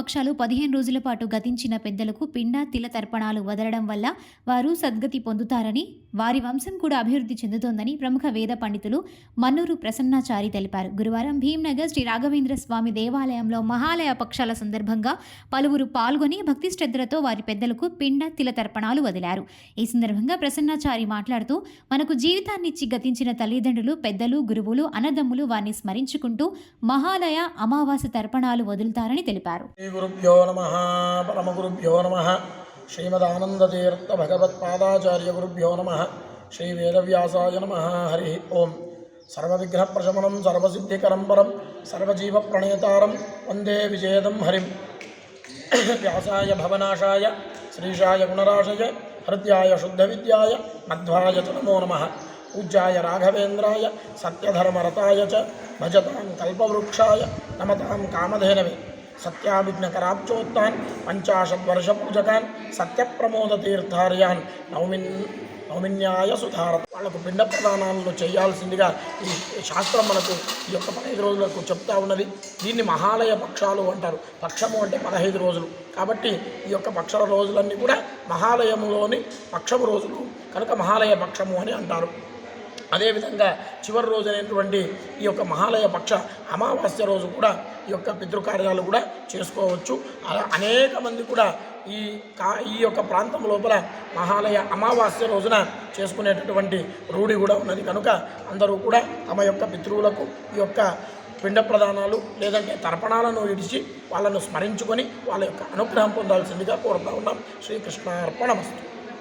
పక్షాలు 15 రోజుల పాటు గతించిన పెద్దలకు పిండ తిల తర్పణాలు వదలడం వల్ల వారు సద్గతి పొందుతారని, వారి వంశం కూడా అభివృద్ధి చెందుతోందని ప్రముఖ వేద పండితులు మన్నూరు ప్రసన్నాచారి తెలిపారు. గురువారం భీంనగర్ శ్రీ రాఘవేంద్ర స్వామి దేవాలయంలో మహాలయ పక్షాల సందర్భంగా పలువురు పాల్గొని భక్తి శ్రద్ధలతో వారి పెద్దలకు పిండ తిల తర్పణాలు వదిలారు. ఈ సందర్భంగా ప్రసన్నాచారి మాట్లాడుతూ, మనకు జీవితాన్నిచ్చి గతించిన తల్లిదండ్రులు, పెద్దలు, గురువులు, అన్నదమ్ములు వారిని స్మరించుకుంటూ మహాలయ అమావాస్య తర్పణాలు వదులుతారని తెలిపారు. శ్రీ గురుభ్యో నమః పరమ గురుభ్యో నమః శ్రీమదానందతీర్థ భగవత్పాదాచార్య గురుభ్యో నమః శ్రీ వేదవ్యాసాయ నమః. హరి ఓం. సర్వవిఘ్న ప్రశమనం సర్వసిద్ధికరం పరం సర్వజీవ ప్రణేతారం వందే విజయదం హరిం. వ్యాసాయ భవనాశాయ శ్రీశాయ గుణరాశయ హృద్యాయ శుద్ధ విద్యాయ మధ్వాయ చ నమో నమః. పూజ్యాయ రాఘవేంద్రాయ సత్యధర్మరతాయ చ భజతాం కల్పవృక్షాయ నమతాం కామధేనవే. సత్యాభిజ్ఞకరాబ్జోత్తాన్ 50 వర్షపూజకాన్ సత్యప్రమోదతీర్థార్యాన్ నౌమిన్యాయ సుధారత. వాళ్లకు పిండ ప్రదానాలను చేయాల్సిందిగా ఈ శాస్త్రం మనకు ఈ యొక్క 15 రోజులకు చెప్తా ఉన్నది. దీన్ని మహాలయ పక్షాలు అంటారు. పక్షము అంటే 15 రోజులు కాబట్టి ఈ యొక్క పక్ష రోజులన్నీ కూడా మహాలయములోని పక్షము రోజులు కనుక మహాలయ పక్షము అని అంటారు. అదేవిధంగా చివరి రోజైనటువంటి ఈ యొక్క మహాలయ పక్ష అమావాస్య రోజు కూడా ఈ యొక్క పితృకార్యాలు కూడా చేసుకోవచ్చు. అలా అనేక మంది కూడా ఈ యొక్క ప్రాంతం లోపల మహాలయ అమావాస్య రోజున చేసుకునేటటువంటి రూఢి కూడా ఉన్నది. కనుక అందరూ కూడా తమ యొక్క పితృవులకు ఈ యొక్క పిండ ప్రదానాలు లేదంటే తర్పణాలను ఇడిచి వాళ్ళను స్మరించుకొని వాళ్ళ యొక్క అనుగ్రహం పొందాల్సిందిగా కోరుతా ఉన్నాం. శ్రీకృష్ణార్పణమస్తు.